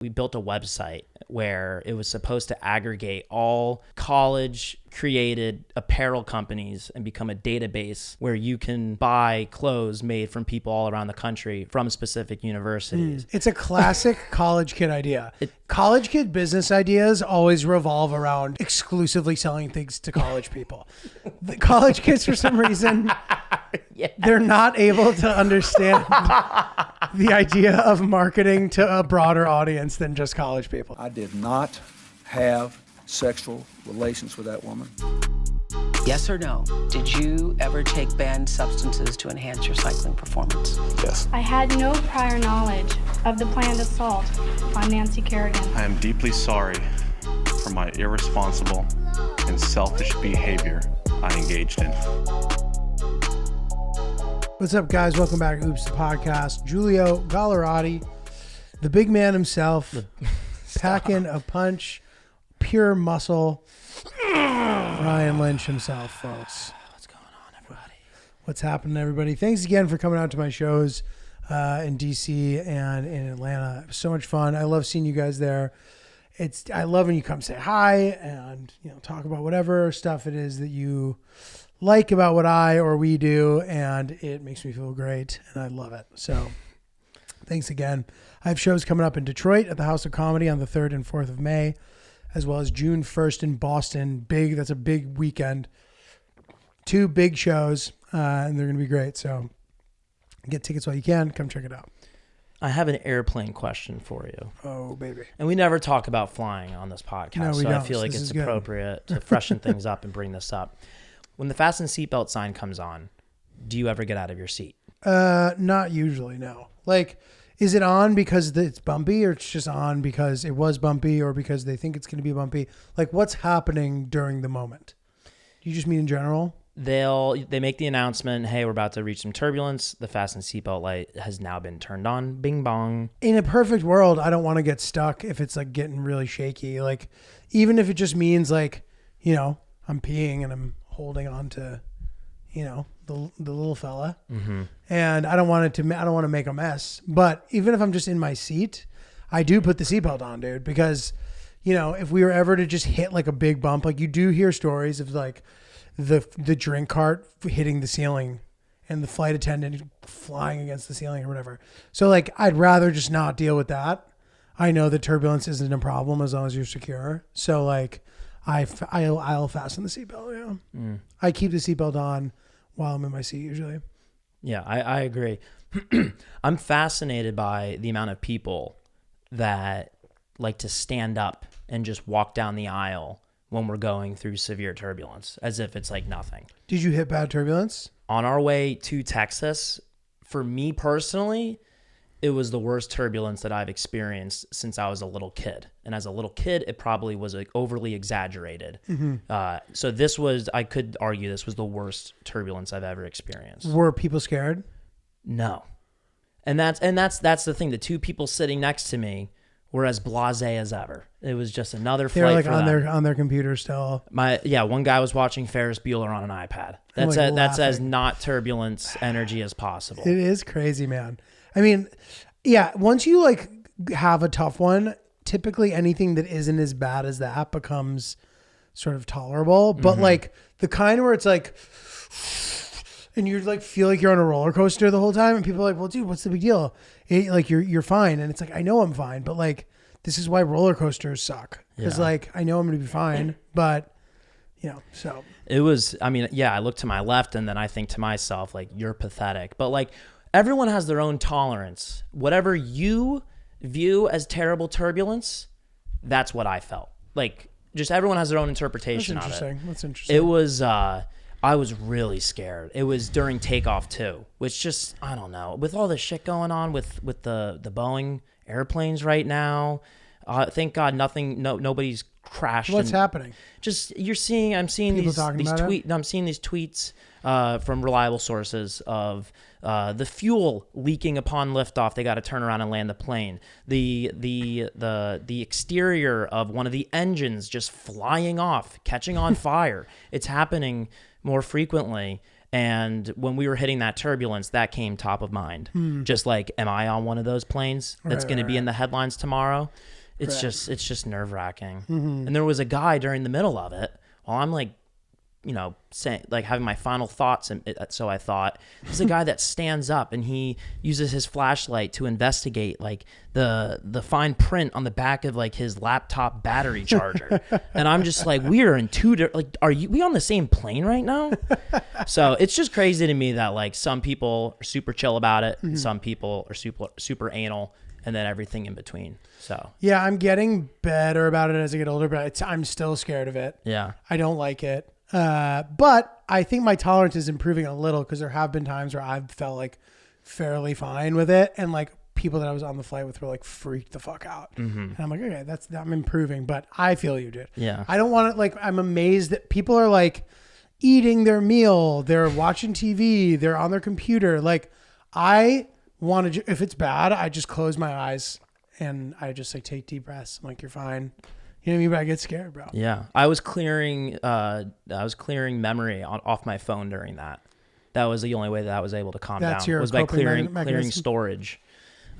We built a website where it was supposed to aggregate all college created apparel companies and become a database where you can buy clothes made from people all around the country from specific universities. It's a classic college kid idea. College kid business ideas always revolve around exclusively selling things to college people. The college kids, for some reason, they're not able to understand the idea of marketing to a broader audience than just college people. I did not have sexual relations with that woman. Yes or no? Did you ever take banned substances to enhance your cycling performance? Yes. I had no prior knowledge of the planned assault on Nancy Kerrigan. I am deeply sorry for my irresponsible and selfish behavior I engaged in. What's up, guys? Welcome back to Oops, the podcast. Giulio Gallerati, the big man himself, packing a punch, pure muscle. Ryan Lynch himself, folks. What's going on, everybody? What's happening, everybody? Thanks again for coming out to my shows in DC and in Atlanta. It was so much fun. I love seeing you guys there. I love when you come say hi and talk about whatever stuff it is that you like about what I or we do, and it makes me feel great, and I love it. So thanks again. I have shows coming up in Detroit at the House of Comedy on the 3rd and 4th of May, as well as June 1st in Boston. That's a big weekend. 2 big shows, and they're going to be great. So get tickets while you can. Come check it out. I have an airplane question for you. Oh, baby. And we never talk about flying on this podcast, No, we so I don't. feel like This it's is good. appropriate to freshen things up and bring this up. When the fasten seatbelt sign comes on, do you ever get out of your seat? Not usually, no. Like, is it on because it's bumpy, or it's just on because it was bumpy, or because they think it's going to be bumpy? Like, what's happening during the moment? Do you just mean in general? They make the announcement, hey, we're about to reach some turbulence. The fasten seatbelt light has now been turned on. Bing bong. In a perfect world, I don't want to get stuck if it's like getting really shaky. Like, even if it just means like, I'm peeing and I'm holding on to, the little fella, and I don't want to make a mess. But even if I'm just in my seat, I do put the seatbelt on, dude, because, if we were ever to just hit like a big bump, like you do hear stories of like the drink cart hitting the ceiling and the flight attendant flying against the ceiling or whatever. So like, I'd rather just not deal with that. I know that turbulence isn't a problem as long as you're secure. So like, I'll fasten the seatbelt. Yeah, I keep the seatbelt on while I'm in my seat usually. Yeah, I agree. I'm fascinated by the amount of people that like to stand up and just walk down the aisle when we're going through severe turbulence, as if it's like nothing. Did you hit bad turbulence? On our way to Texas, for me personally, it was the worst turbulence that I've experienced since I was a little kid. And as a little kid, it probably was like overly exaggerated. So I could argue this was the worst turbulence I've ever experienced. Were people scared? No. And that's the thing. The 2 people sitting next to me were as blasé as ever. It was just another flight. They're like for on them. on their computer still. One guy was watching Ferris Bueller on an iPad. That's as not turbulence energy as possible. It is crazy, man. I mean, yeah, once you like have a tough one, typically anything that isn't as bad as that becomes sort of tolerable. But like the kind where it's like, and you like feel like you're on a roller coaster the whole time, and people are like, well, dude, what's the big deal? Like you're fine. And it's like, I know I'm fine, but like, this is why roller coasters suck. Because like, I know I'm going to be fine, but so. It was, I look to my left and then I think to myself, like, you're pathetic. But like, everyone has their own tolerance. Whatever you view as terrible turbulence, that's what I felt. Like, just everyone has their own interpretation of it. That's interesting. It was, I was really scared. It was during takeoff too, which just, I don't know, with all this shit going on with the Boeing airplanes right now. Thank God nobody's crashed. What's happening? Just I'm seeing People these tweets. I'm seeing these tweets from reliable sources of the fuel leaking upon liftoff. They got to turn around and land the plane. The exterior of one of the engines just flying off, catching on fire. It's happening more frequently. And when we were hitting that turbulence, that came top of mind. Just like, am I on one of those planes that's going to be in the headlines tomorrow? It's just nerve wracking. And there was a guy during the middle of it while I'm like, saying, like, having my final thoughts. And so I thought, there's a guy that stands up and he uses his flashlight to investigate like the fine print on the back of like his laptop battery charger. And I'm just like, we are in two like, we on the same plane right now? So it's just crazy to me that like some people are super chill about it, and some people are super anal, and then everything in between. So yeah, I'm getting better about it as I get older, but I'm still scared of it. yeah. I don't like it. But I think my tolerance is improving a little, because there have been times where I've felt like fairly fine with it, and like people that I was on the flight with were like freaked the fuck out. And I'm like, okay, I'm improving, but I feel you, dude. Yeah. I don't want to, like, I'm amazed that people are like eating their meal, they're watching TV, they're on their computer. Like, I want to, if it's bad, I just close my eyes and I just like take deep breaths. I'm like, you're fine. You know what I mean? But I get scared, bro. Yeah, I was clearing memory off my phone during that. That was the only way that I was able to calm That's down. your Was by coping clearing mechanism. storage.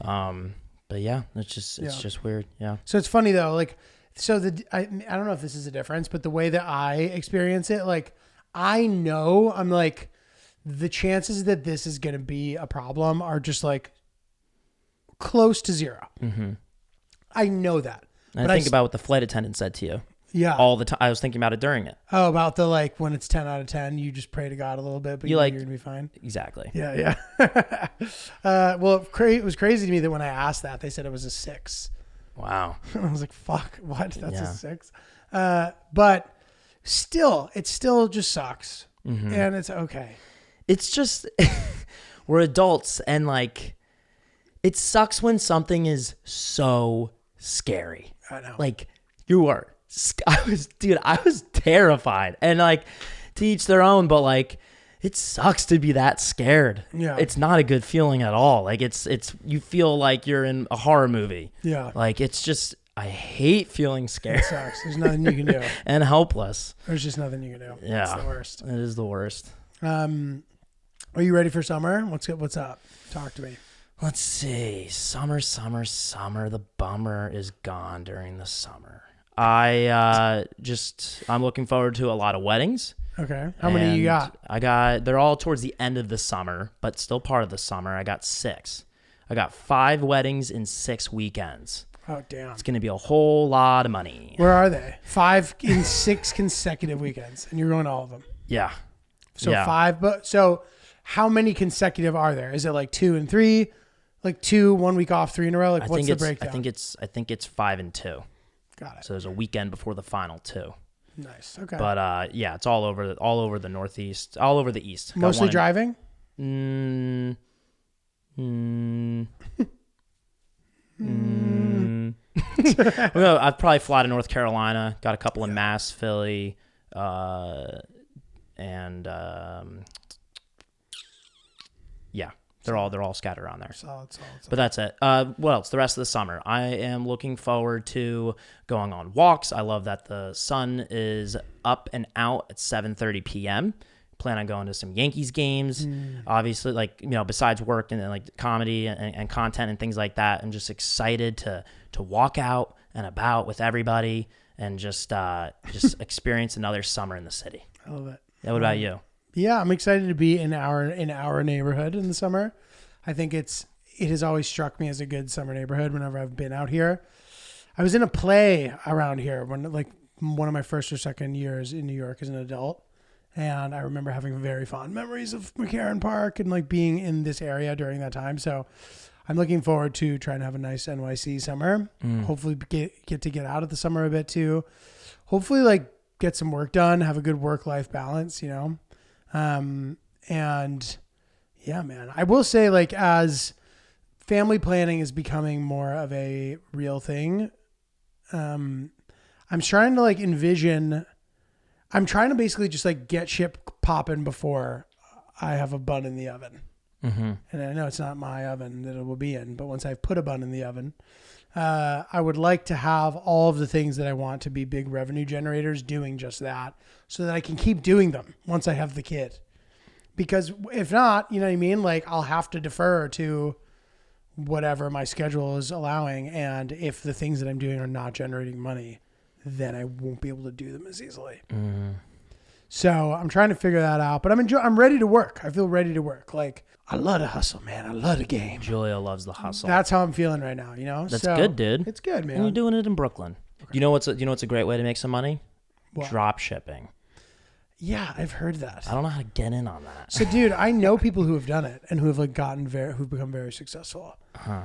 But yeah, it's just weird. Yeah. So it's funny though, like, so I don't know if this is a difference, but the way that I experience it, like, I know I'm like, the chances that this is going to be a problem are just like close to zero. I know that. And I think about what the flight attendant said to you. Yeah. All the time. I was thinking about it during it. Oh, about the, like, when it's 10 out of 10, you just pray to God a little bit, but You you're like- going to be fine. Exactly. Yeah. Well, it was crazy to me that when I asked that, they said it was a 6. Wow. And I was like, fuck, what? That's Yeah. a 6. But still, it still just sucks. And it's okay. It's just, we're adults, and like, it sucks when something is so scary. I know. Like, I was terrified, and like, to each their own, but like, it sucks to be that scared. Yeah. It's not a good feeling at all. Like, it's you feel like you're in a horror movie. Yeah. Like, it's just, I hate feeling scared It sucks. There's nothing you can do. and helpless. There's just nothing you can do. Yeah. It's the worst. It is the worst. Are you ready for summer? What's up? Talk to me. Let's see. Summer. The bummer is gone during the summer. I'm looking forward to a lot of weddings. Okay. How many you got? They're all towards the end of the summer, but still part of the summer. I got 6. I got 5 weddings in 6 weekends. Oh, damn. It's going to be a whole lot of money. Where are they? 5 in 6 consecutive weekends, and you're going to all of them. Yeah. So Yeah. 5, but so how many consecutive are there? Is it like 2 and 3, like 2, 1 week off, 3 in a row? Like, what's the breakdown? I think it's 5 and 2. Got it. So there's a weekend before the final 2. Nice. Okay. But yeah, it's all over the Northeast, all over the East. Got Mostly one in- driving? Well, I'd probably fly to North Carolina. Got a couple in Mass, Philly, and yeah, they're all scattered around there. Solid. But that's it. What else? The rest of the summer, I am looking forward to going on walks. I love that the sun is up and out at 7:30 p.m. Plan on going to some Yankees games. Obviously, like, besides work and then like comedy and content and things like that, I'm just excited to walk out and about with everybody and just experience another summer in the city. I love it. Yeah, what about you? Yeah, I'm excited to be in our neighborhood in the summer. I think it has always struck me as a good summer neighborhood whenever I've been out here. I was in a play around here when, like, one of my first or second years in New York as an adult. And I remember having very fond memories of McCarran Park and like being in this area during that time. So I'm looking forward to trying to have a nice NYC summer. Hopefully get to get out of the summer a bit too. Hopefully like get some work done, have a good work-life balance, and yeah, man, I will say, like, as family planning is becoming more of a real thing, I'm trying to basically just like get shit popping before I have a bun in the oven. And I know it's not my oven that it will be in, but once I've put a bun in the oven, I would like to have all of the things that I want to be big revenue generators doing just that, so that I can keep doing them once I have the kid. Because if not, you know what I mean? Like I'll have to defer to whatever my schedule is allowing. And if the things that I'm doing are not generating money, then I won't be able to do them as easily. So I'm trying to figure that out, but I'm ready to work. I feel ready to work. Like I love to hustle, man. I love the game. Julia loves the hustle. That's how I'm feeling right now. You know, That's good, dude. It's good, man. And you're doing it in Brooklyn. Okay. You know what's a great way to make some money? What? Drop shipping. Yeah, I've heard that. I don't know how to get in on that. So, dude, I know people who have done it and who have like who've become very successful.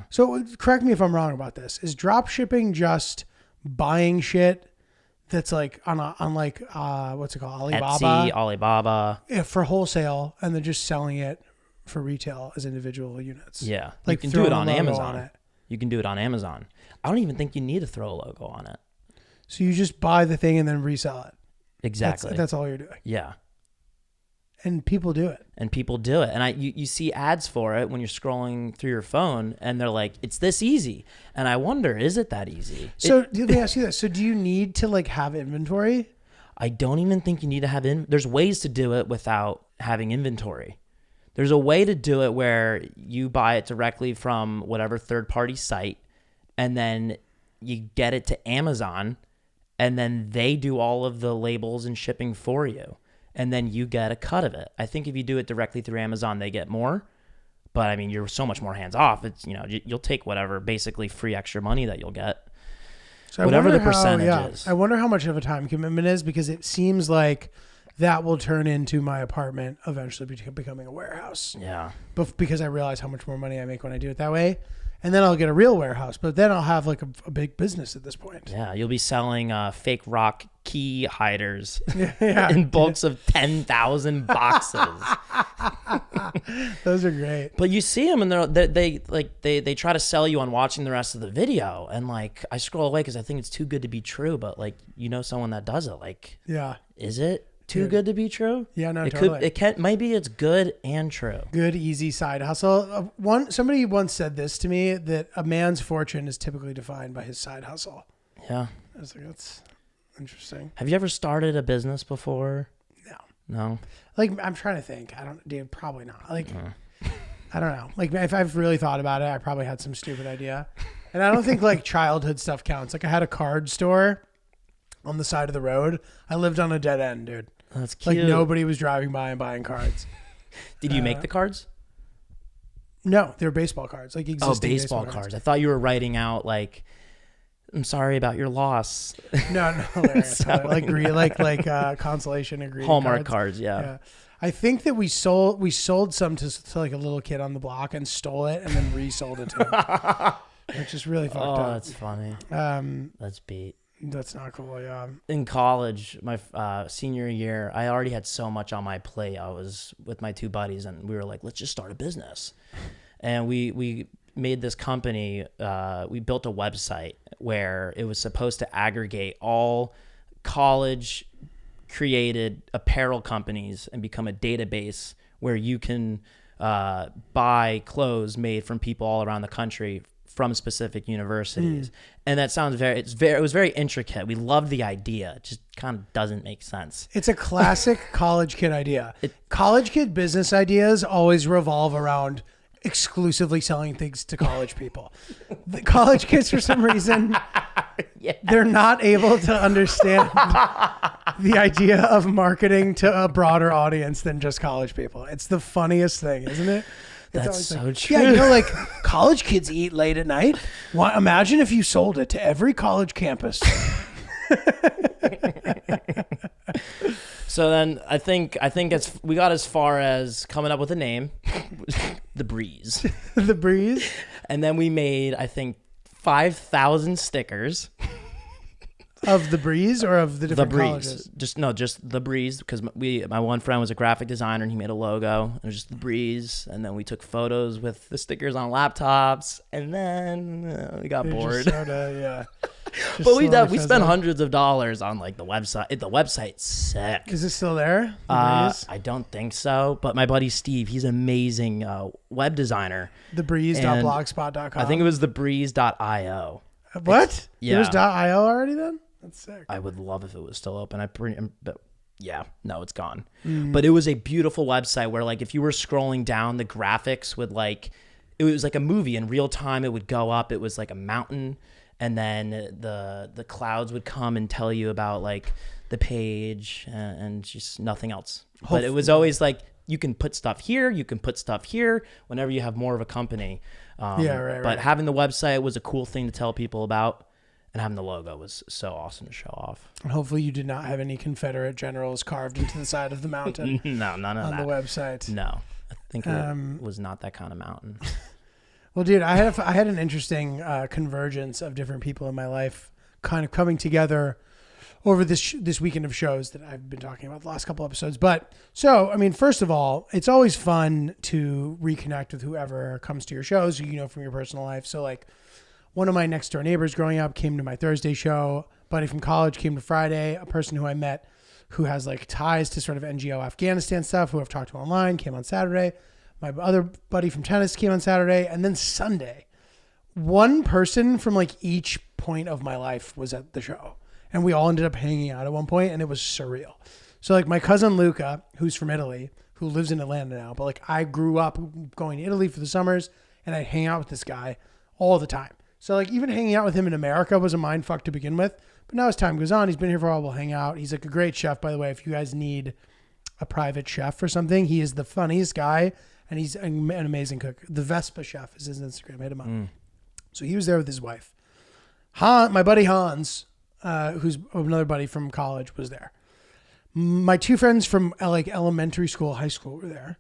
So, correct me if I'm wrong about this. Is drop shipping just buying shit that's like on what's it called, Alibaba? Etsy, Alibaba. Yeah, for wholesale, and then just selling it for retail as individual units. Yeah, like you can do it on throwing a logo Amazon. on it. You can do it on Amazon. I don't even think you need to throw a logo on it. So you just buy the thing and then resell it. Exactly. That's all you're doing. Yeah. And people do it. And you see ads for it when you're scrolling through your phone, and they're like, it's this easy. And I wonder, is it that easy? So let me ask you this. So do you need to like have inventory? I don't even think you need to have there's ways to do it without having inventory. There's a way to do it where you buy it directly from whatever third-party site, and then you get it to Amazon, and then they do all of the labels and shipping for you, and then you get a cut of it. I think if you do it directly through Amazon, they get more, but I mean, you're so much more hands off. It's, you'll take whatever basically free extra money that you'll get, so whatever the percentage is. I wonder how much of a time commitment is, because it seems like that will turn into my apartment eventually becoming a warehouse. Yeah. Because I realize how much more money I make when I do it that way. And then I'll get a real warehouse, but then I'll have like a big business at this point. Yeah, you'll be selling fake rock key hiders Yeah. in bulks of 10,000 boxes. Those are great. But you see them, and they try to sell you on watching the rest of the video, and like I scroll away because I think it's too good to be true. But like someone that does it, like, yeah, is it too good to be true? Yeah, no, it totally. It can't. Maybe it's good and true. Good, easy side hustle. Somebody once said this to me, that a man's fortune is typically defined by his side hustle. Yeah, I was like, that's interesting. Have you ever started a business before? No. Like, I'm trying to think. Dude, probably not. Like, I don't know. Like, if I've really thought about it, I probably had some stupid idea. And I don't think like childhood stuff counts. Like, I had a card store on the side of the road. I lived on a dead end, dude. That's cute. Like, nobody was driving by and buying cards. Did you make the cards? No, they were baseball cards. Like existing baseball cards. I thought you were writing out like, I'm sorry about your loss. No, hilarious. like consolation and greeting Hallmark cards, yeah. I think that we sold some to like a little kid on the block and stole it and then resold it to him. Which is really fucked up. Oh, that's funny. That's beat. That's not cool, yeah. In college, my senior year, I already had so much on my plate. I was with my two buddies, and we were like, let's just start a business. And we made this company. We built a website where it was supposed to aggregate all college created apparel companies and become a database where you can buy clothes made from people all around the country from specific universities. And that sounds it was very intricate. We loved the idea. It just kind of doesn't make sense. It's a classic college kid idea. College kid business ideas always revolve around exclusively selling things to college people. The college kids, for some reason, they're not able to understand the idea of marketing to a broader audience than just college people. It's the funniest thing, isn't it? That's so true. Yeah, like college kids eat late at night. Imagine if you sold it to every college campus. So then I think we got as far as coming up with a name, The Breeze. The Breeze. And then we made, I think, 5,000 stickers. Of The Breeze or of the different colleges? Just The Breeze, because my one friend was a graphic designer and he made a logo. It was just The Breeze, and then we took photos with the stickers on laptops, and then we got bored. Sorta, yeah. But we spent hundreds of dollars on like the website. The website's sick. Is it still there? I don't think so. But my buddy Steve, he's an amazing web designer. Thebreeze.blogspot.com. I think it was thebreeze.io. What? Yeah. There's .io already then? That's sick. I would love if it was still open. yeah, no, it's gone. But it was a beautiful website where like if you were scrolling down, the graphics would like, it was like a movie in real time. It would go up. It was like a mountain, and then the clouds would come and tell you about like the page and just nothing else. But it was always like you can put stuff here, you can put stuff here whenever you have more of a company. But having the website was a cool thing to tell people about. And having the logo was so awesome to show off. And hopefully you did not have any Confederate generals carved into the side of the mountain. No, none of on that. the website. No, I think it was not that kind of mountain. Well, dude, I had an interesting convergence of different people in my life kind of coming together over this weekend of shows that I've been talking about the last couple episodes. But so, I mean, first of all, it's always fun to reconnect with whoever comes to your shows, you know, from your personal life. So like, one of my next door neighbors growing up came to my Thursday show. A buddy from college came to Friday. A person who I met who has like ties to sort of NGO Afghanistan stuff, who I've talked to online, came on Saturday. My other buddy from tennis came on Saturday. And then Sunday, one person from like each point of my life was at the show. And we all ended up hanging out at one point, and it was surreal. So like my cousin Luca, who's from Italy, who lives in Atlanta now, but like I grew up going to Italy for the summers, and I'd hang out with this guy all the time. So like even hanging out with him in America was a mind fuck to begin with. But now as time goes on, he's been here for a while. We'll hang out. He's like a great chef, by the way. If you guys need a private chef or something, he is the funniest guy, and he's an amazing cook. The Vespa Chef is his Instagram. Hit him up. So he was there with his wife. My buddy Hans, who's another buddy from college, was there. My two friends from like elementary school, high school were there.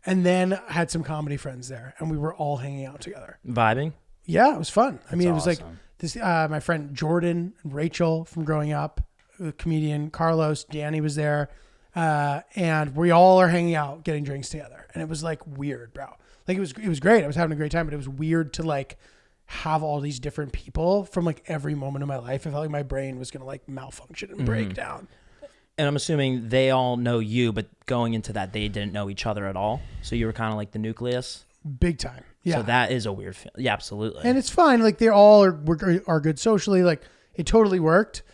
And then I had some comedy friends there, and we were all hanging out together. Vibing? Yeah, it was fun. I mean, it was awesome. like this. My friend Jordan and Rachel from growing up, the comedian Carlos, Danny was there, and we all are hanging out, getting drinks together, and it was like weird, bro. Like it was great. I was having a great time, but it was weird to like have all these different people from like every moment of my life. I felt like my brain was gonna like malfunction and break down. And I'm assuming they all know you, but going into that, they didn't know each other at all. So you were kind of like the nucleus. Big time. Yeah. So that is a weird feeling. Yeah, absolutely. And it's fine. Like they all are good socially. Like it totally worked,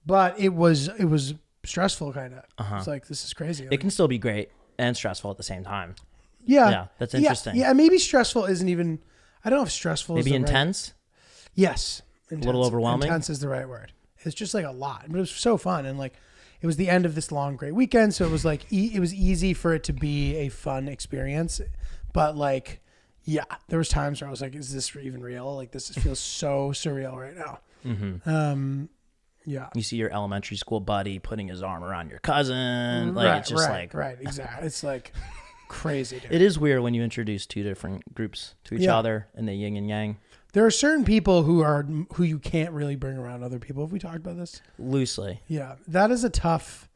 but it was stressful kind of. It's like, this is crazy. It can still be great and stressful at the same time. Yeah. Yeah, that's interesting. Yeah, maybe stressful isn't even, I don't know if stressful is Maybe the right- intense? Yes. Intense. A little overwhelming? Intense is the right word. It's just like a lot, but it was so fun. And like, it was the end of this long, great weekend. So it was like, it was easy for it to be a fun experience. But like, yeah, there was times where I was like, is this even real? Like, this feels so surreal right now. Yeah. You see your elementary school buddy putting his arm around your cousin. Like, it's just Right, exactly. It's like crazy, dude. It is weird when you introduce two different groups to each other and the yin and yang. There are certain people who you can't really bring around other people. Have we talked about this? Loosely. Yeah. That is a tough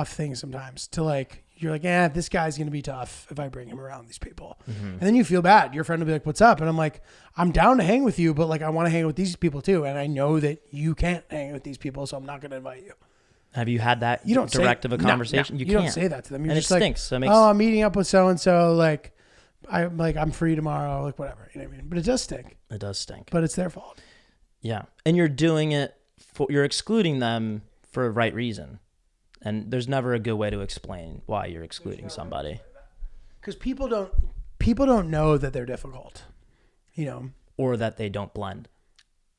thing sometimes to like, you're like, this guy's going to be tough if I bring him around these people. And then you feel bad. Your friend will be like, what's up? And I'm like, I'm down to hang with you, but like, I want to hang with these people too. And I know that you can't hang with these people, so I'm not going to invite you. Have you had that direct of a conversation? No, you can't don't say that to them. You're and just it like, stinks. So it makes, I'm meeting up with so-and-so. Like, I'm free tomorrow, like whatever, you know what I mean? But it does stink. It does stink. But it's their fault. Yeah. And you're doing it you're excluding them for a right reason. And there's never a good way to explain why you're excluding somebody. Because people don't know that they're difficult, you know, or that they don't blend.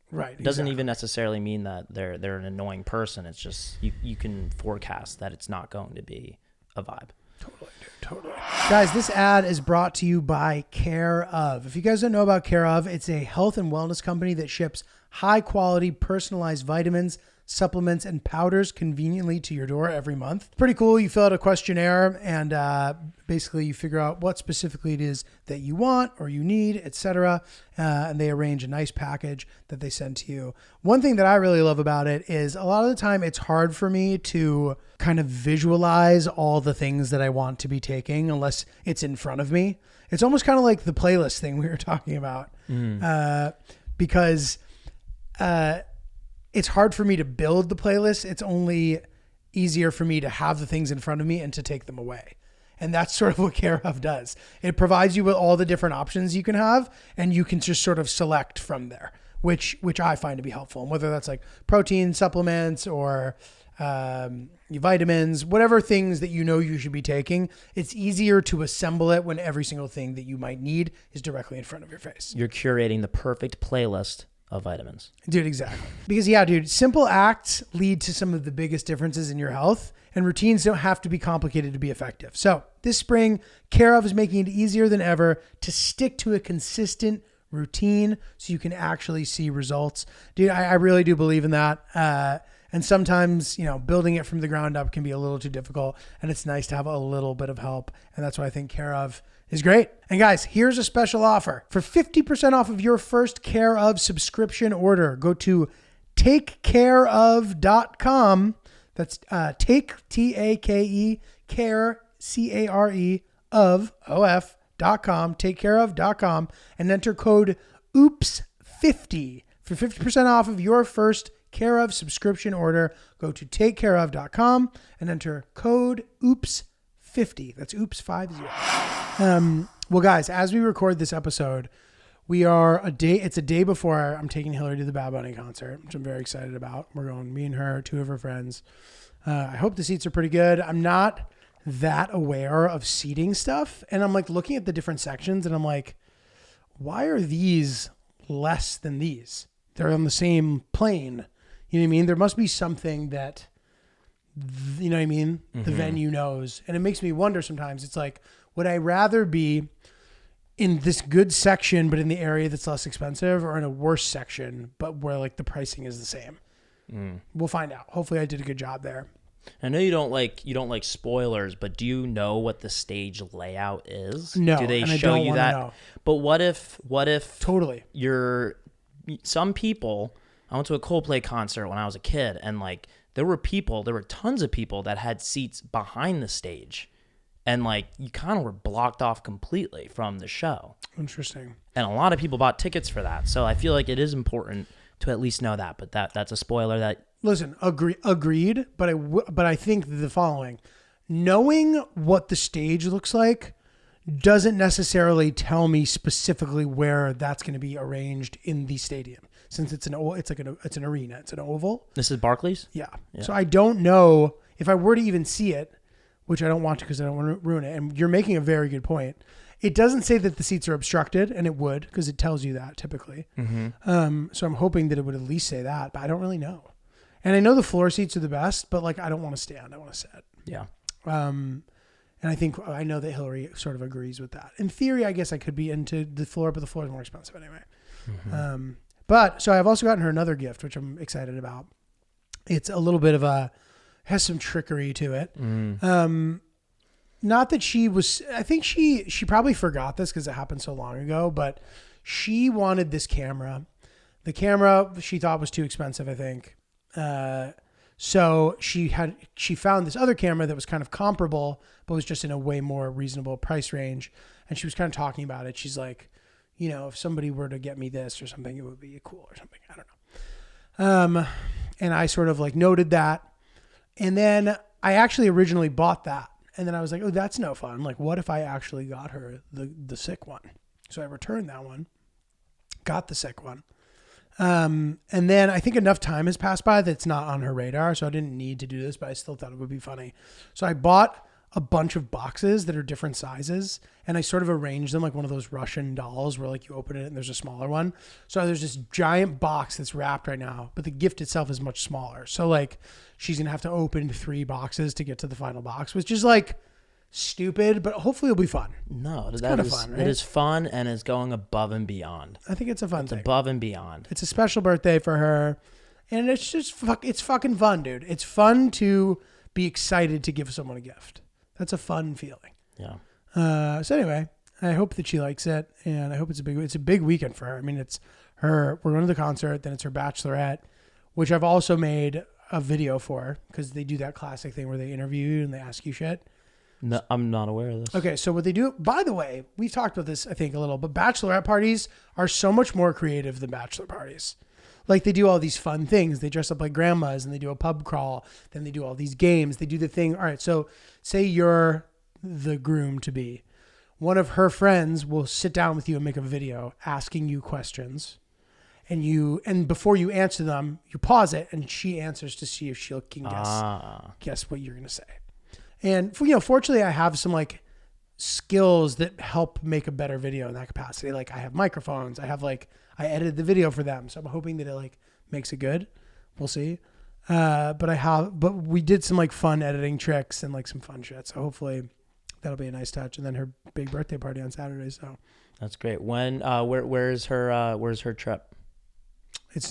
Right. It doesn't even necessarily mean that they're an annoying person. It's just you can forecast that it's not going to be a vibe. Totally, dude. Totally. Guys, this ad is brought to you by Care Of. If you guys don't know about Care Of, it's a health and wellness company that ships high quality personalized vitamins, supplements, and powders conveniently to your door every month. Pretty cool. You fill out a questionnaire and basically you figure out what specifically it is that you want or you need, etc. And they arrange a nice package that they send to you. One thing that I really love about it is a lot of the time it's hard for me to kind of visualize all the things that I want to be taking unless it's in front of me. It's almost kind of like the playlist thing we were talking about because it's hard for me to build the playlist. It's only easier for me to have the things in front of me and to take them away. And that's sort of what Care Of does. It provides you with all the different options you can have, and you can just sort of select from there, which I find to be helpful. And whether that's like protein supplements or vitamins, whatever things that you know you should be taking, it's easier to assemble it when every single thing that you might need is directly in front of your face. You're curating the perfect playlist of vitamins. Dude, exactly. Because yeah, dude, simple acts lead to some of the biggest differences in your health, and routines don't have to be complicated to be effective. So this spring, Care of is making it easier than ever to stick to a consistent routine so you can actually see results. Dude, I really do believe in that. And sometimes, building it from the ground up can be a little too difficult, and it's nice to have a little bit of help. And that's why I think Care of is great. And guys, here's a special offer. For 50% off of your first Care of subscription order, go to takecareof.com. That's take, T-A-K-E, care, C-A-R-E, of.com, takecareof.com, and enter code OOPS50 for 50% off of your first Care of subscription order. Go to takecareof.com and enter code OOPS50. That's OOPS50. Well, guys, as we record this episode, it's a day before I'm taking Hillary to the Bad Bunny concert, which I'm very excited about. We're going, me and her, 2 of her friends. I hope the seats are pretty good. I'm not that aware of seating stuff. And I'm like looking at the different sections and I'm like, why are these less than these? They're on the same plane. You know what I mean? There must be something that, you know what I mean? Mm-hmm. The venue knows. And it makes me wonder sometimes. It's like, would I rather be in this good section, but in the area that's less expensive, or in a worse section, but where like the pricing is the same? We'll find out. Hopefully I did a good job there. I know you don't like spoilers, but do you know what the stage layout is? No. Do they and show I don't you that? know. But what if totally some people, I went to a Coldplay concert when I was a kid, and like there were tons of people that had seats behind the stage, and like you kind of were blocked off completely from the show. Interesting. And a lot of people bought tickets for that. So I feel like it is important to at least know that, but that's a spoiler that. Listen, agreed, but I think the following: knowing what the stage looks like doesn't necessarily tell me specifically where that's going to be arranged in the stadium, since it's an arena, it's an oval. This is Barclays? Yeah. So I don't know if I were to even see it, which I don't want to because I don't want to ruin it. And you're making a very good point. It doesn't say that the seats are obstructed, and it would, because it tells you that typically. Mm-hmm. So I'm hoping that it would at least say that, but I don't really know. And I know the floor seats are the best, but like I don't want to stand. I want to sit. Yeah. And I know that Hillary sort of agrees with that. In theory, I guess I could be into the floor, but the floor is more expensive anyway. Mm-hmm. But so I've also gotten her another gift, which I'm excited about. It's a little bit of has some trickery to it. Not that I think she probably forgot this because it happened so long ago, but she wanted this camera. The camera she thought was too expensive, I think. So she found this other camera that was kind of comparable, but was just in a way more reasonable price range. And she was kind of talking about it. She's like, if somebody were to get me this or something, it would be cool or something. I don't know. And I sort of like noted that. And then I actually originally bought that. And then I was like, oh, that's no fun. Like, what if I actually got her the sick one? So I returned that one, got the sick one. And then I think enough time has passed by that it's not on her radar. So I didn't need to do this, but I still thought it would be funny. So I bought a bunch of boxes that are different sizes, and I sort of arranged them like one of those Russian dolls where like you open it and there's a smaller one. So there's this giant box that's wrapped right now, but the gift itself is much smaller. So like she's going to have to open 3 boxes to get to the final box, which is like stupid, but hopefully it'll be fun. No, it's kind of fun, right? It is fun, and it's going above and beyond. I think it's a fun thing. Above and beyond. It's a special birthday for her, and it's just it's fucking fun, dude. It's fun to be excited to give someone a gift. That's a fun feeling. Yeah. So anyway, I hope that she likes it, and I hope it's a big weekend for her. I mean, it's her. We're going to the concert, then it's her bachelorette, which I've also made a video for because they do that classic thing where they interview you and they ask you shit. No, I'm not aware of this. Okay, so what they do, by the way, we've talked about this, I think, a little, but bachelorette parties are so much more creative than bachelor parties. Like, they do all these fun things. They dress up like grandmas, and they do a pub crawl. Then they do all these games. They do the thing. All right, so say you're the groom-to-be. One of her friends will sit down with you and make a video asking you questions. and before you answer them, you pause it and she answers to see if she can guess what you're going to say. And fortunately I have some like skills that help make a better video in that capacity. Like I have microphones, I edited the video for them. So I'm hoping that it like makes it good. We'll see. But we did some like fun editing tricks and like some fun shit. So hopefully that'll be a nice touch. And then her big birthday party on Saturday. So that's great. When, where's her trip?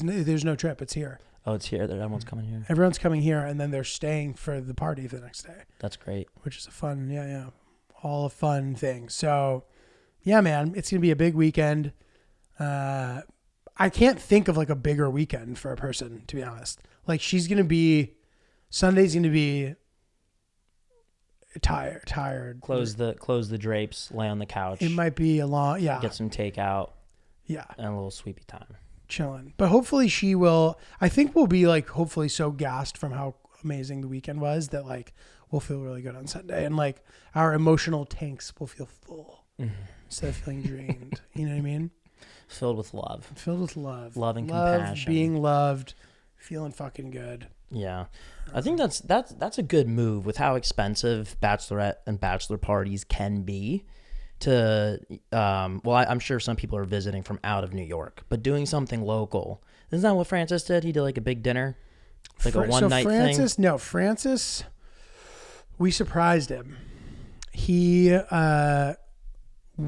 There's no trip. It's here. Oh, it's here. Everyone's coming here. Everyone's coming here, and then they're staying for the party the next day. That's great. Which is a fun, all a fun thing. So, yeah, man, it's gonna be a big weekend. I can't think of like a bigger weekend for a person, to be honest. Like Sunday's gonna be tired. Close the drapes, lay on the couch. It might be a long, get some takeout. Yeah, and a little sweepy time. Chilling. But hopefully she will, I think we'll be like hopefully so gassed from how amazing the weekend was that like we'll feel really good on Sunday, and like our emotional tanks will feel full instead of feeling drained. You know what I mean? Filled with love. Love and compassion. Being loved, feeling fucking good. Yeah. I think that's a good move with how expensive bachelorette and bachelor parties can be. I'm sure some people are visiting from out of New York, but doing something local. Isn't that what Francis did? He did like a big dinner, like a one night thing. No, Francis, we surprised him. He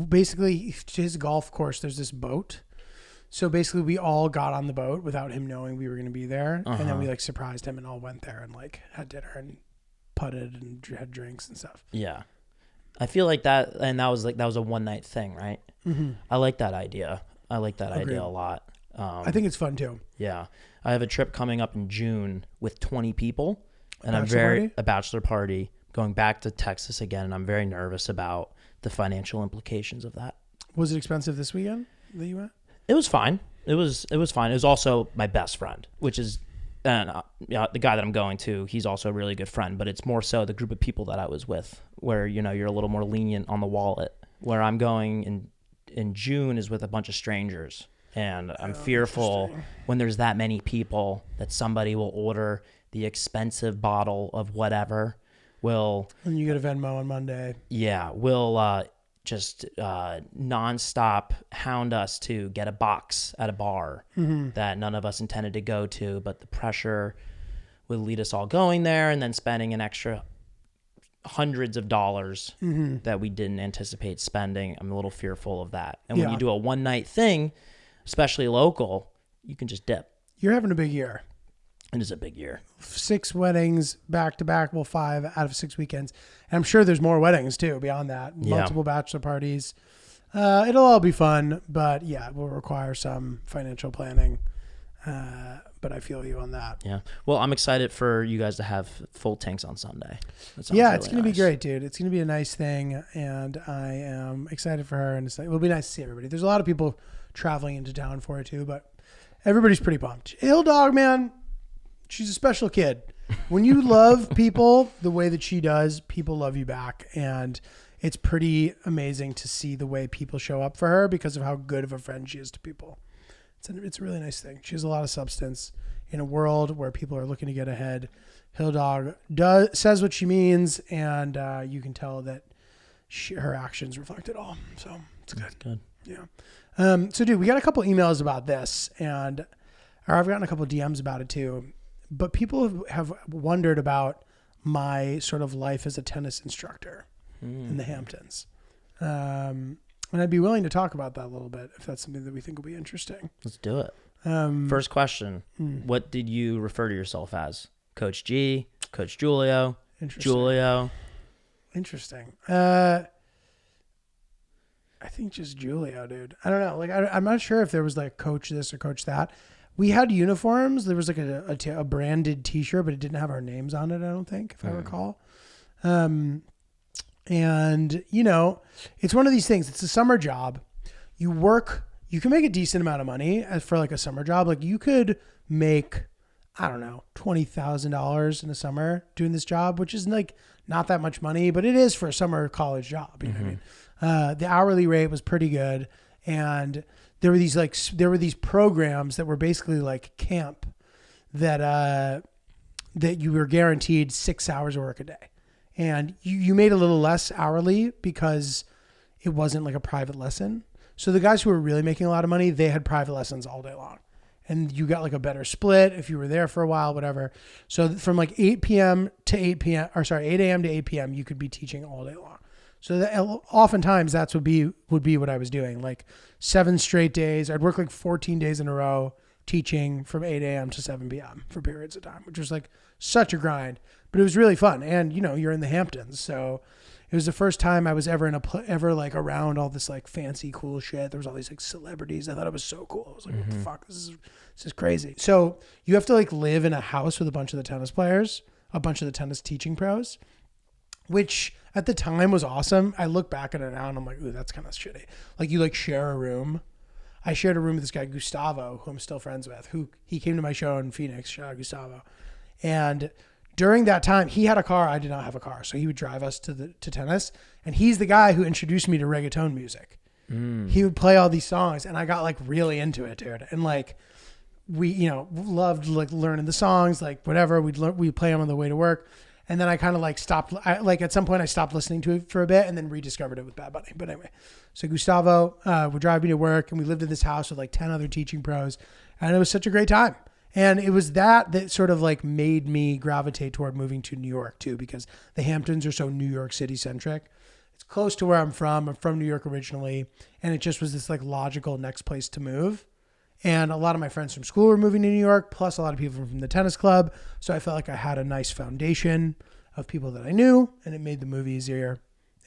basically, to his golf course, there's this boat. So basically we all got on the boat without him knowing we were going to be there. And then we like surprised him and all went there and like had dinner and putted and had drinks and stuff. Yeah. I feel like that, and that was a one night thing, right? Mm-hmm. I like that idea. Idea a lot. I think it's fun too. Yeah, I have a trip coming up in June with 20 people, and a bachelor party going back to Texas again, and I'm very nervous about the financial implications of that. Was it expensive this weekend that you went? It was fine. It was fine. It was also my best friend, which is. And the guy that I'm going to, he's also a really good friend, but it's more so the group of people that I was with where, you're a little more lenient on the wallet. Where I'm going in June is with a bunch of strangers. And I'm fearful when there's that many people that somebody will order the expensive bottle of whatever. And you get a Venmo on Monday. Yeah. Just nonstop hound us to get a box at a bar that none of us intended to go to, but the pressure would lead us all going there and then spending an extra hundreds of dollars that we didn't anticipate spending. I'm a little fearful of that. And when you do a one night thing, especially local, you can just dip. You're having a big year. It is a big year. 6 weddings back to back. 5 out of 6 weekends. And I'm sure there's more weddings too beyond that. Multiple bachelor parties. It'll all be fun, but yeah, it will require some financial planning. But I feel you on that. Yeah. Well, I'm excited for you guys to have full tanks on Sunday. It's going to be great, dude. It's going to be a nice thing, and I am excited for her. And it'll be nice to see everybody. There's a lot of people traveling into town for it too, but everybody's pretty pumped. Hill Dog, man. She's a special kid. When you love people the way that she does, people love you back. And it's pretty amazing to see the way people show up for her because of how good of a friend she is to people. It's a really nice thing. She has a lot of substance in a world where people are looking to get ahead. Hill Dog says what she means, and you can tell that her actions reflect it all. So it's good. That's good. Yeah. So, dude, we got a couple emails about this, or I've gotten a couple DMs about it too. But people have wondered about my sort of life as a tennis instructor in the Hamptons. And I'd be willing to talk about that a little bit if that's something that we think will be interesting. Let's do it. First question. What did you refer to yourself as? Coach G, Coach Julio, Julio? Interesting. I think just Julio, dude. I don't know. Like, I'm not sure if there was like coach this or coach that. We had uniforms. There was like a branded T-shirt, but it didn't have our names on it, I don't think, if I recall. And, it's one of these things. It's a summer job. You can make a decent amount of money for like a summer job. Like you could make, I don't know, $20,000 in the summer doing this job, which is like not that much money, but it is for a summer college job. You know what I mean? The hourly rate was pretty good. And there were these programs that were basically like camp that you were guaranteed 6 hours of work a day. And you made a little less hourly because it wasn't like a private lesson. So the guys who were really making a lot of money, they had private lessons all day long. And you got like a better split if you were there for a while, whatever. So from like 8 a.m. to 8 p.m., you could be teaching all day long. So oftentimes that's would be what I was doing. Like 7 straight days. I'd work like 14 days in a row teaching from 8 a.m. to 7 p.m. for periods of time, which was like such a grind, but it was really fun. And you're in the Hamptons. So it was the first time I was ever ever like around all this like fancy, cool shit. There was all these like celebrities. I thought it was so cool. I was like, what the fuck? This is crazy. So you have to like live in a house with a bunch of the tennis players, a bunch of the tennis teaching pros, which at the time was awesome. I look back at it now and I'm like, ooh, that's kind of shitty. Like you like share a room. I shared a room with this guy, Gustavo, who I'm still friends with, he came to my show in Phoenix. Shout out Gustavo. And during that time, he had a car. I did not have a car. So he would drive us to tennis. And he's the guy who introduced me to reggaeton music. He would play all these songs and I got like really into it, dude. And like, we, loved like learning the songs, like whatever. We'd play them on the way to work. And then I kind of like stopped, at some point I stopped listening to it for a bit and then rediscovered it with Bad Bunny. But anyway, so Gustavo would drive me to work and we lived in this house with like 10 other teaching pros and it was such a great time. And it was that sort of like made me gravitate toward moving to New York too, because the Hamptons are so New York City centric. It's close to where I'm from. I'm from New York originally. And it just was this like logical next place to move. And a lot of my friends from school were moving to New York, plus a lot of people from the tennis club. So I felt like I had a nice foundation of people that I knew, and it made the move easier.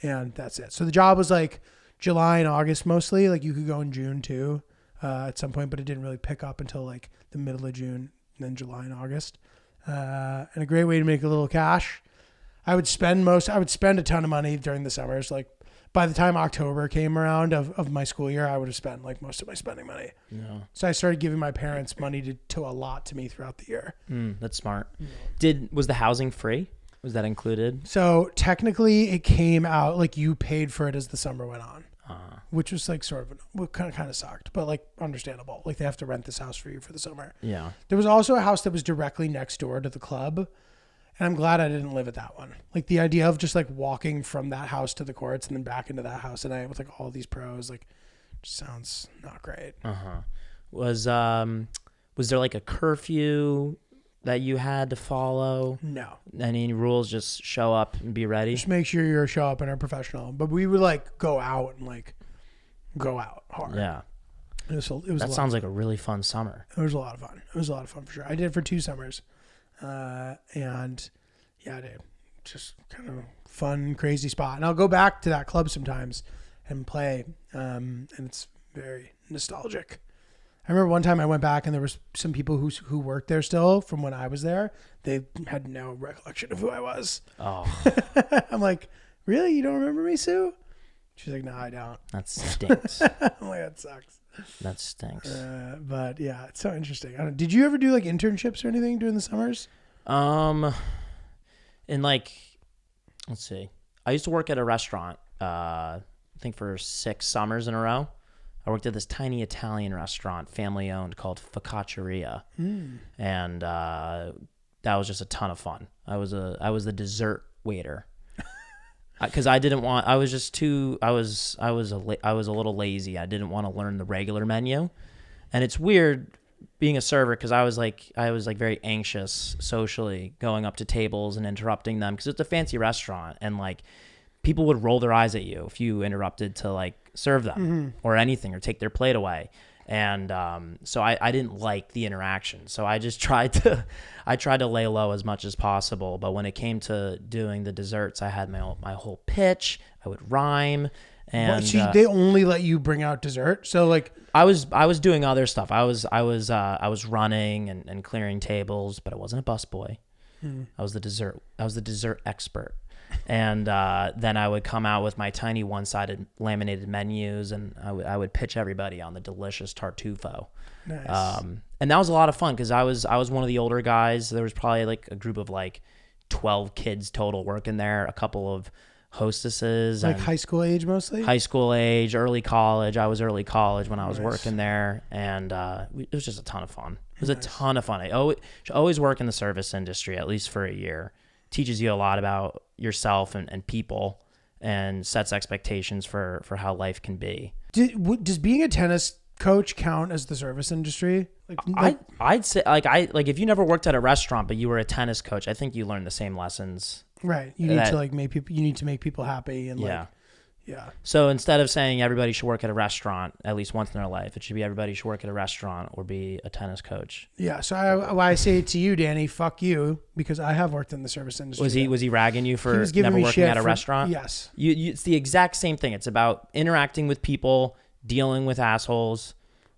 And that's it. So the job was like July and August mostly. Like you could go in June too at some point, but it didn't really pick up until like the middle of June, and then July and August. And a great way to make a little cash. I would spend a ton of money during the summers. Like by the time October came around of my school year, I would have spent like most of my spending money. Yeah. So I started giving my parents money to allot to me throughout the year. That's smart. Was the housing free? Was that included? So technically it came out like you paid for it as the summer went on, which was like sort of kind of sucked, but like understandable. Like they have to rent this house for you for the summer. Yeah. There was also a house that was directly next door to the club. And I'm glad I didn't live at that one. Like the idea of just like walking from that house to the courts and then back into that house at night with like all these pros, like just sounds not great. Was there like a curfew that you had to follow? No. Any rules? Just show up and be ready? Just make sure you're show up and are professional. But we would like go out hard. Yeah. That sounds like a really fun summer. It was a lot of fun. It was a lot of fun for sure. I did it for 2 summers. And yeah, dude, just kind of fun, crazy spot. And I'll go back to that club sometimes and play. And it's very nostalgic. I remember one time I went back and there was some people who worked there still from when I was there. They had no recollection of who I was. Oh, I'm like, really? You don't remember me, Sue? She's like, no, I don't. That stinks. I'm like, that sucks. That stinks. But yeah, it's so interesting. Did you ever do like internships or anything during the summers? In like, let's see. I used to work at a restaurant, I think for 6 summers in a row. I worked at this tiny Italian restaurant, family owned, called Focacceria. And that was just a ton of fun. I was the dessert waiter. Because I was a little lazy. I didn't want to learn the regular menu. And it's weird being a server because I was very anxious socially going up to tables and interrupting them because it's a fancy restaurant and like people would roll their eyes at you if you interrupted to like serve them or anything or take their plate away. And so I didn't like the interaction. So I just tried to lay low as much as possible. But when it came to doing the desserts, I had my whole pitch. I would rhyme. And so they only let you bring out dessert. So like I was doing other stuff. I was running and clearing tables, but I wasn't a busboy. I was the dessert expert. And then I would come out with my tiny one-sided laminated menus, and I would pitch everybody on the delicious tartufo. Nice. And that was a lot of fun because I was one of the older guys. There was probably like a group of like 12 kids total working there. A couple of hostesses. Like and high school age mostly? high school age, early college. I was early college when I was working there, and it was just a ton of fun. It was a ton of fun. I should always work in the service industry, at least for a year. Teaches you a lot about yourself and people, and sets expectations for how life can be. Does being a tennis coach count as the service industry? I'd say if you never worked at a restaurant but you were a tennis coach, I think you learn the same lessons. Right. You need to like make people. You need to make people happy and yeah. Yeah. So instead of saying everybody should work at a restaurant at least once in their life, it should be everybody should work at a restaurant or be a tennis coach. Yeah. So I say to you, Danny, fuck you, because I have worked in the service industry. Was he ragging you for never working at a restaurant? Yes. It's the exact same thing. It's about interacting with people, dealing with assholes,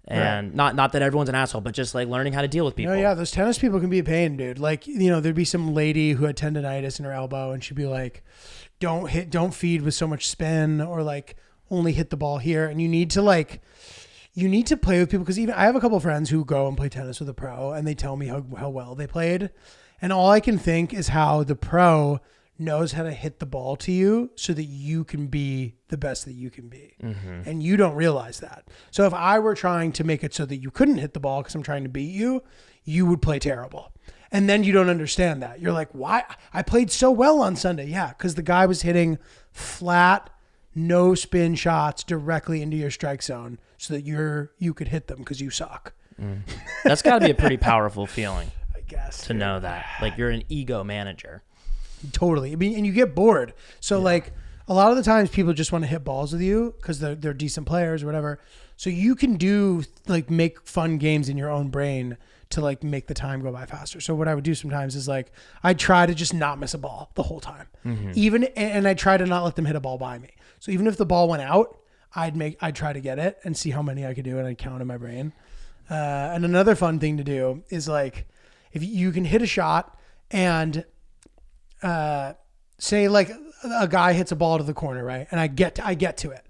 and not that everyone's an asshole, but just like learning how to deal with people. No, yeah, those tennis people can be a pain, dude. Like, there'd be some lady who had tendonitis in her elbow, and she'd be like, don't feed with so much spin, or like only hit the ball here. And you need to play with people, because even I have a couple of friends who go and play tennis with a pro, and they tell me how well they played. And all I can think is how the pro knows how to hit the ball to you so that you can be the best that you can be. Mm-hmm. And you don't realize that. So if I were trying to make it so that you couldn't hit the ball because I'm trying to beat you, you would play terrible. And then you don't understand that. You're like, why? I played so well on Sunday. Yeah, because the guy was hitting flat, no spin shots directly into your strike zone so that you could hit them because you suck. Mm. That's got to be a pretty powerful feeling. I guess. To know that. Like, you're an ego manager. Totally. I mean, and you get bored. So like a lot of the times people just want to hit balls with you because they're decent players or whatever. So you can make fun games in your own brain to like make the time go by faster. So what I would do sometimes is like, I'd try to just not miss a ball the whole time. Mm-hmm. And I try to not let them hit a ball by me. So even if the ball went out, I'd try to get it and see how many I could do, and I'd count in my brain. And another fun thing to do is like, if you can hit a shot and say like a guy hits a ball to the corner, right? And I get to it.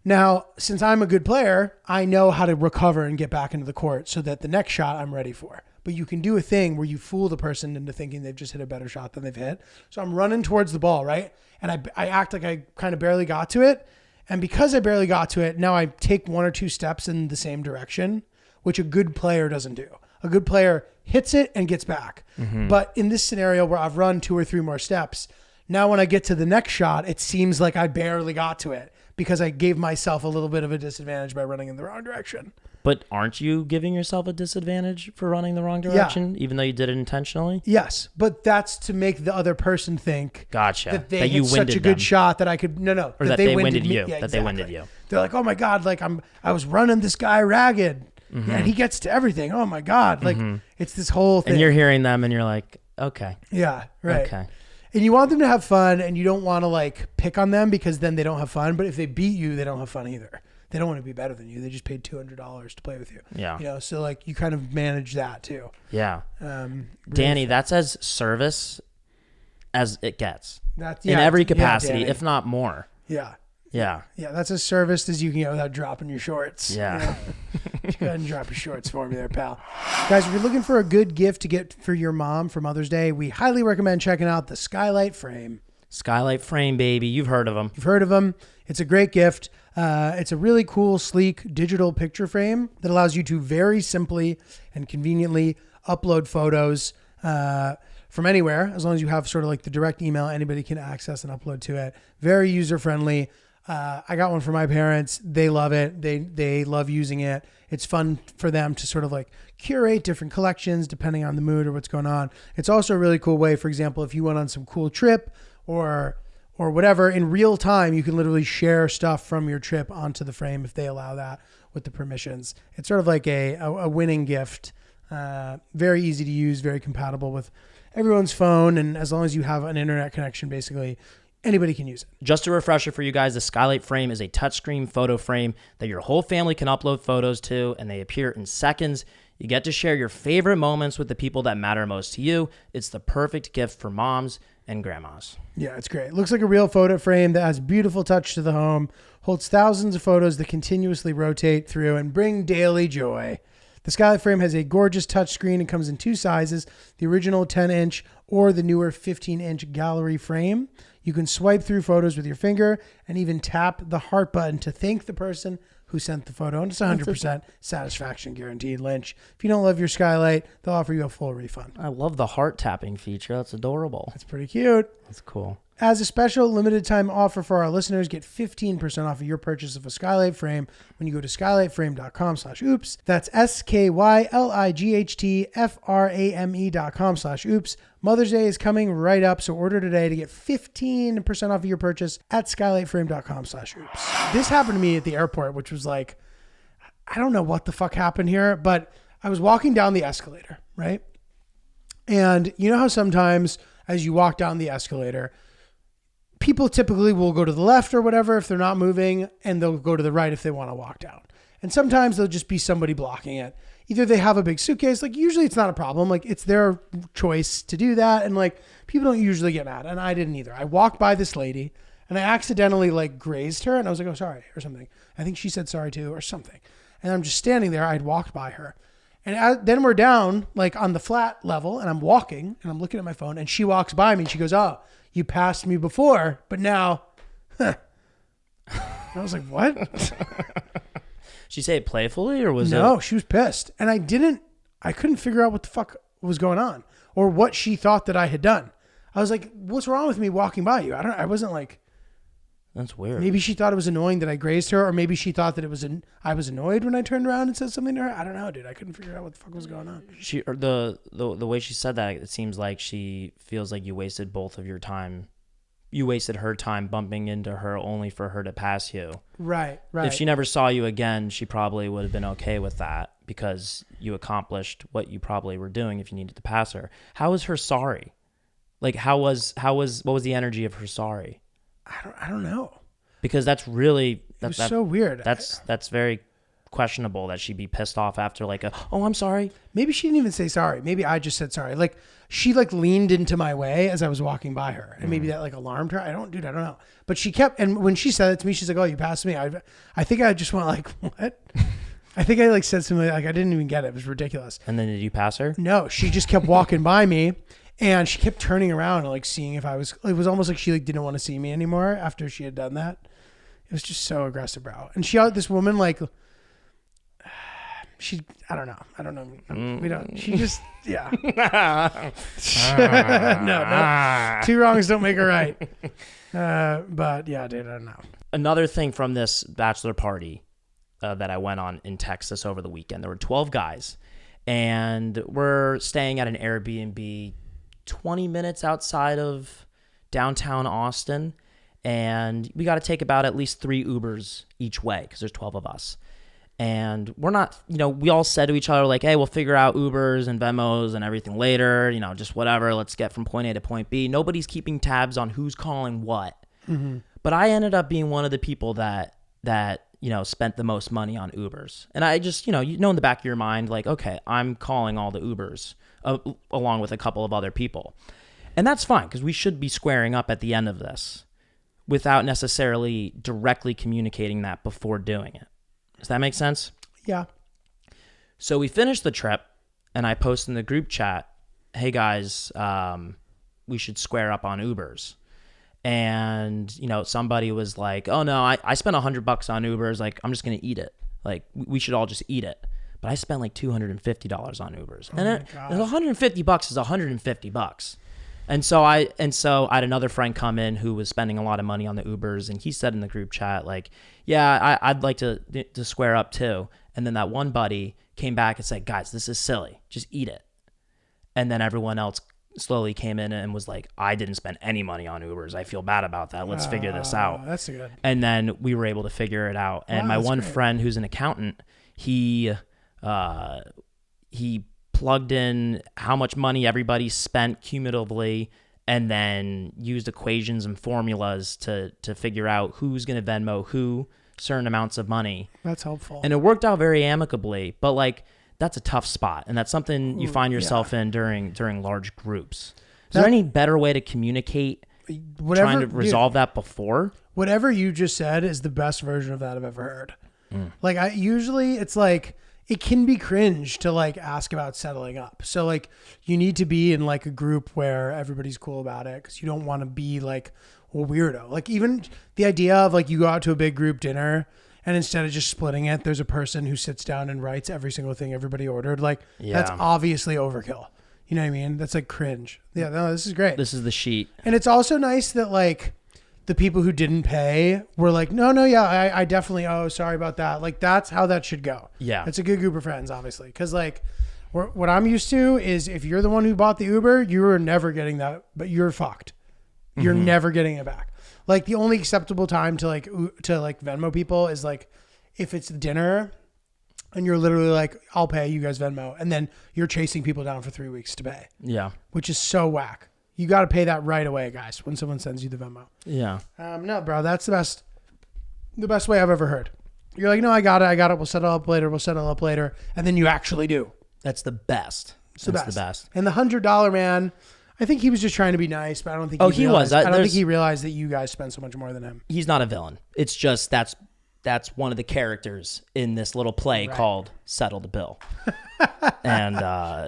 Now, since I'm a good player, I know how to recover and get back into the court so that the next shot I'm ready for. But you can do a thing where you fool the person into thinking they've just hit a better shot than they've hit. So I'm running towards the ball, right? And I act like I kind of barely got to it. And because I barely got to it, now I take one or two steps in the same direction, which a good player doesn't do. A good player hits it and gets back. Mm-hmm. But in this scenario where I've run 2 or 3 more steps, now when I get to the next shot, it seems like I barely got to it because I gave myself a little bit of a disadvantage by running in the wrong direction. But aren't you giving yourself a disadvantage for running the wrong direction, even though you did it intentionally? Yes, but that's to make the other person think that they you hit winded such a good them. shot that I could or that they winded you. Yeah, that exactly. they winded you. They're like, oh my God, like I was running this guy ragged. Mm-hmm. And he gets to everything. Oh my God. Like it's this whole thing. And you're hearing them and you're like, okay. Yeah. Right. Okay. And you want them to have fun, and you don't want to like pick on them because then they don't have fun. But if they beat you, they don't have fun either. They don't want to be better than you. They just paid $200 to play with you. Yeah. So like you kind of manage that too. Yeah. Danny, that's as service as it gets. That's in every capacity, if not more. Yeah. Yeah. Yeah, that's as serviced as you can get without dropping your shorts. Yeah. Go ahead and drop your shorts for me there, pal. Guys, if you're looking for a good gift to get for your mom for Mother's Day, we highly recommend checking out the Skylight Frame. Skylight Frame, baby. You've heard of them. You've heard of them. It's a great gift. It's a really cool, sleek digital picture frame that allows you to very simply and conveniently upload photos from anywhere, as long as you have sort of like the direct email anybody can access and upload to it. Very user-friendly. I got one for my parents. They love it. They love using it. It's fun for them to sort of like curate different collections depending on the mood or what's going on. It's also a really cool way, for example, if you went on some cool trip or whatever, in real time, you can literally share stuff from your trip onto the frame if they allow that with the permissions. It's sort of like a winning gift. Very easy to use, very compatible with everyone's phone. And as long as you have an internet connection, basically, anybody can use it. Just a refresher for you guys, the Skylight Frame is a touchscreen photo frame that your whole family can upload photos to, and they appear in seconds. You get to share your favorite moments with the people that matter most to you. It's the perfect gift for moms and grandmas. Yeah, it's great. It looks like a real photo frame that has beautiful touch to the home, holds thousands of photos that continuously rotate through and bring daily joy. The skylight frame has a gorgeous touchscreen and comes in 2 sizes, the original 10-inch or the newer 15-inch gallery frame. You can swipe through photos with your finger and even tap the heart button to thank the person who sent the photo. And it's 100% satisfaction guaranteed, Lynch. If you don't love your skylight, they'll offer you a full refund. I love the heart tapping feature. That's adorable. That's pretty cute. That's cool. As a special limited time offer for our listeners, get 15% off of your purchase of a skylight frame when you go to skylightframe.com/oops. That's SKYLIGHTFRAME.com/oops. Mother's Day is coming right up, so order today to get 15% off of your purchase at skylightframe.com/oops. This happened to me at the airport, which was like, I don't know what the fuck happened here, but I was walking down the escalator, right? And you know how sometimes as you walk down the escalator, people typically will go to the left or whatever if they're not moving, and they'll go to the right if they want to walk down. And sometimes there'll just be somebody blocking it. Either they have a big suitcase, like usually it's not a problem. Like it's their choice to do that. And like people don't usually get mad. And I didn't either. I walked by this lady and I accidentally like grazed her and I was like, oh, sorry, or something. I think she said sorry too or something. And I'm just standing there. I'd walked by her. And then we're down like on the flat level and I'm walking and I'm looking at my phone and she walks by me and she goes, oh, you passed me before, but now, I was like, what? She say it playfully or was it? No, she was pissed. And I couldn't figure out what the fuck was going on or what she thought that I had done. I was like, what's wrong with me walking by you? I wasn't like, that's weird. Maybe she thought it was annoying that I grazed her, or maybe she thought that I was annoyed when I turned around and said something to her. I don't know, dude. I couldn't figure out what the fuck was going on. The way she said that, it seems like she feels like you wasted both of your time. You wasted her time bumping into her only for her to pass you. Right. If she never saw you again, she probably would have been okay with that because you accomplished what you probably were doing if you needed to pass her. How was her sorry? Like what was the energy of her sorry? I don't know. Because that's really that's so weird. That's very questionable that she'd be pissed off after like oh, I'm sorry. Maybe she didn't even say sorry. Maybe I just said sorry. Like she like leaned into my way as I was walking by her, and maybe that like alarmed her. I don't know. But she kept, and when she said it to me, she's like, "Oh, you passed me." I think I just went like, "What?" I think I like said something like I didn't even get it. It was ridiculous. And then did you pass her? No, she just kept walking by me. And she kept turning around and like seeing if I was, it was almost like she like didn't want to see me anymore after she had done that. It was just so aggressive, bro. And this woman, like, I don't know. We don't, she just, yeah. No. 2 wrongs don't make a right. But yeah, dude, I don't know. Another thing from this bachelor party that I went on in Texas over the weekend, there were 12 guys and we're staying at an Airbnb 20 minutes outside of downtown Austin, and we got to take about at least 3 Ubers each way because there's 12 of us. And we're not, we all said to each other like, hey, we'll figure out Ubers and Venmos and everything later, just whatever, let's get from point A to point B. Nobody's keeping tabs on who's calling what. Mm-hmm. But I ended up being one of the people that spent the most money on Ubers. And I just, in the back of your mind, like, okay, I'm calling all the Ubers along with a couple of other people. And that's fine because we should be squaring up at the end of this without necessarily directly communicating that before doing it. Does that make sense? Yeah. So we finished the trip and I posted in the group chat, hey guys, we should square up on Ubers. And, somebody was like, oh no, I spent $100 on Ubers. Like, I'm just going to eat it. Like, we should all just eat it. But I spent like $250 on Ubers. And $150 is $150. And so I had another friend come in who was spending a lot of money on the Ubers. And he said in the group chat, like, yeah, I'd like to square up too. And then that one buddy came back and said, guys, this is silly. Just eat it. And then everyone else slowly came in and was like, I didn't spend any money on Ubers. I feel bad about that. Let's figure this out. That's good. And then we were able to figure it out. And my one friend who's an accountant, he plugged in how much money everybody spent cumulatively and then used equations and formulas to figure out who's going to Venmo who certain amounts of money. That's helpful. And it worked out very amicably, but like, that's a tough spot, and that's something you find yourself in during large groups. Is there any better way to communicate trying to resolve that before? Whatever you just said is the best version of that I've ever heard. Like, it's like, it can be cringe to like ask about settling up. So like you need to be in like a group where everybody's cool about it, because you don't want to be like a weirdo. Like even the idea of like you go out to a big group dinner and instead of just splitting it, there's a person who sits down and writes every single thing everybody ordered. Like that's obviously overkill. You know what I mean? That's like cringe. Yeah, no, this is great. This is the sheet. And it's also nice that like the people who didn't pay were like, no, yeah, I definitely, sorry about that. Like that's how that should go. Yeah. It's a good group of friends, obviously. Because like what I'm used to is if you're the one who bought the Uber, you are never getting that, but you're fucked. You're never getting it back. Like the only acceptable time to like Venmo people is like if it's dinner and you're literally like, I'll pay, you guys Venmo. And then you're chasing people down for 3 weeks to pay. Yeah. Which is so whack. You got to pay that right away, guys, when someone sends you the Venmo. Yeah. No, bro, that's the best way I've ever heard. You're like, no, I got it. We'll settle up later. And then you actually do. That's the best. It's the best. And the $100 man, I think he was just trying to be nice, but I don't think he was. I don't think he realized that you guys spent so much more than him. He's not a villain. It's just that's one of the characters in this little play called Settle the Bill. And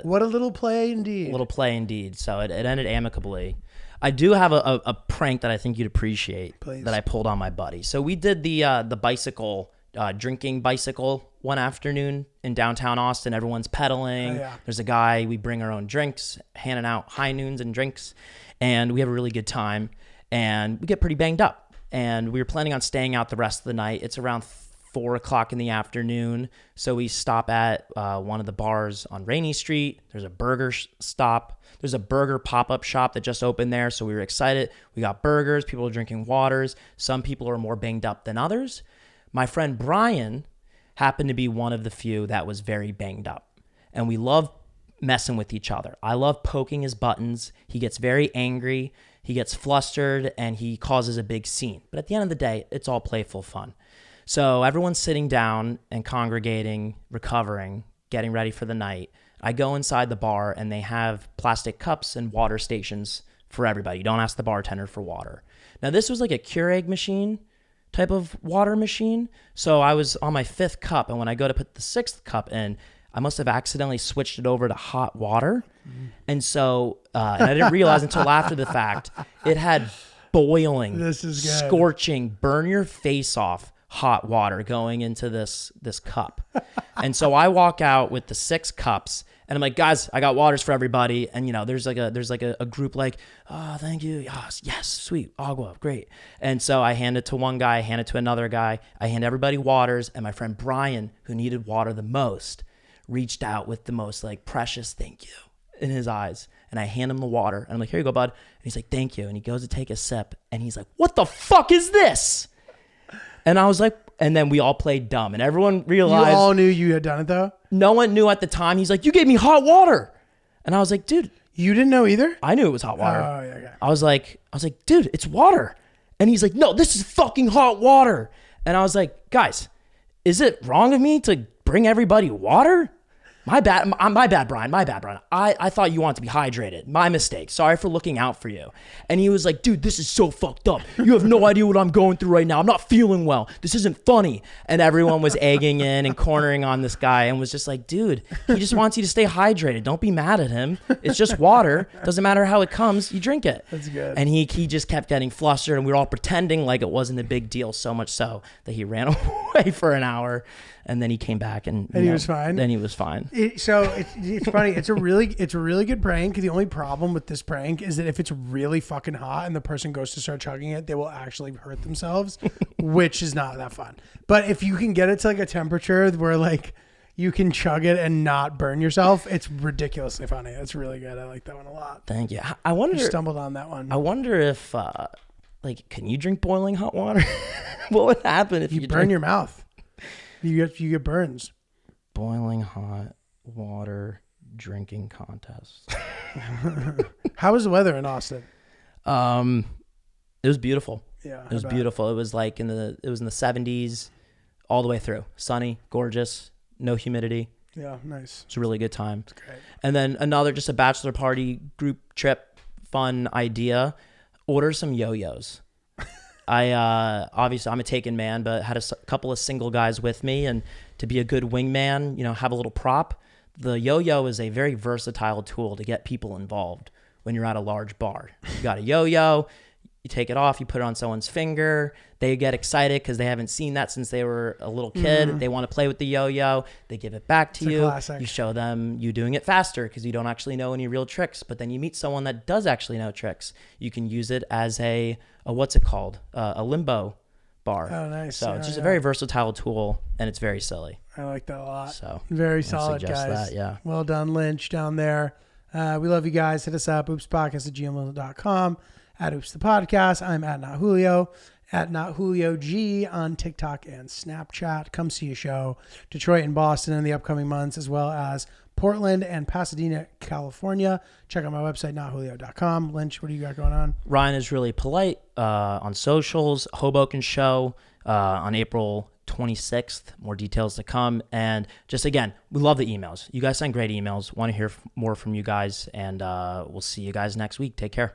what a little play indeed. So it ended amicably. I do have a prank that I think you'd appreciate. Please. That I pulled on my buddy. So we did the bicycle, drinking bicycle one afternoon in downtown Austin. Everyone's pedaling. Oh, yeah. There's a guy, we bring our own drinks, handing out high noons and drinks, and we have a really good time, and we get pretty banged up. And we were planning on staying out the rest of the night. It's around 4 o'clock in the afternoon. So we stop at one of the bars on Rainey Street. There's a burger stop. There's a burger pop-up shop that just opened there. So we were excited. We got burgers. People are drinking waters. Some people are more banged up than others. My friend Brian happened to be one of the few that was very banged up. And we love messing with each other. I love poking his buttons. He gets very angry. He gets flustered and he causes a big scene. But at the end of the day, it's all playful fun. So everyone's sitting down and congregating, recovering, getting ready for the night. I go inside the bar and they have plastic cups and water stations for everybody. You don't ask the bartender for water. Now this was like a Keurig machine type of water machine. So I was on my 5th cup, and when I go to put the 6th cup in, I must have accidentally switched it over to hot water. And so, and I didn't realize until after the fact, it had boiling, scorching, burn your face off hot water going into this cup. And so I walk out with the 6 cups and I'm like, guys, I got waters for everybody. And you know, there's like a group like, oh, thank you. Yes, sweet. Agua, great. And so I hand it to one guy, I hand it to another guy. I hand everybody waters. And my friend Brian, who needed water the most, reached out with the most like precious thank you in his eyes. And I hand him the water and I'm like, here you go, bud. And he's like, thank you. And he goes to take a sip and he's like, what the fuck is this? And I was like, and then we all played dumb and everyone realized. You all knew you had done it though? No one knew at the time. He's like, you gave me hot water. And I was like, dude. You didn't know either? I knew it was hot water. Oh, yeah, yeah. I was like, dude, it's water. And he's like, no, this is fucking hot water. And I was like, guys, is it wrong of me to bring everybody water? My bad, Brian. I thought you wanted to be hydrated. My mistake. Sorry for looking out for you. And he was like, dude, this is so fucked up. You have no idea what I'm going through right now. I'm not feeling well. This isn't funny. And everyone was egging in and cornering on this guy and was just like, dude, he just wants you to stay hydrated. Don't be mad at him. It's just water. Doesn't matter how it comes. You drink it. That's good. And he just kept getting flustered and we were all pretending like it wasn't a big deal, so much so that he ran away for an hour. And then he came back and he was fine. Then he was fine. It's funny. It's a really good prank. The only problem with this prank is that if it's really fucking hot and the person goes to start chugging it, they will actually hurt themselves, which is not that fun. But if you can get it to like a temperature where like you can chug it and not burn yourself, it's ridiculously funny. It's really good. I like that one a lot. Thank you. I wonder. You stumbled on that one. I wonder if like, can you drink boiling hot water? What would happen if you burn your mouth? You get burns. Boiling hot water drinking contest. How was the weather in Austin? It was beautiful. Yeah, it was beautiful. It was like in the 70s all the way through. Sunny, gorgeous, no humidity. Yeah, nice. It's a really good time. It's great. And then just a bachelor party group trip fun idea. Order some yo-yos. I obviously I'm a taken man, but had a couple of single guys with me, and to be a good wingman, have a little prop. The yo-yo is a very versatile tool to get people involved when you're at a large bar. You got a yo-yo, you take it off, you put it on someone's finger. They get excited because they haven't seen that since they were a little kid. They want to play with the yo-yo. They give it back to you. Classic. You show them you doing it faster because you don't actually know any real tricks. But then you meet someone that does actually know tricks. You can use it as a what's it called? A limbo bar. Oh, nice. So it's just a very versatile tool, and it's very silly. I like that a lot. So very solid, suggest guys. that, yeah. Well done, Lynch, down there. We love you guys. Hit us up, oops.podcast@gmail.com, at oops the podcast. I'm at Not Julio, at Not Julio G on TikTok and Snapchat. Come see a show, Detroit and Boston in the upcoming months, as well as Portland and Pasadena, California. Check out my website, notjulio.com. Lynch, what do you got going on? Ryan is really polite on socials. Hoboken show on April 26th. More details to come. And just again, we love the emails. You guys send great emails. Want to hear more from you guys. And we'll see you guys next week. Take care.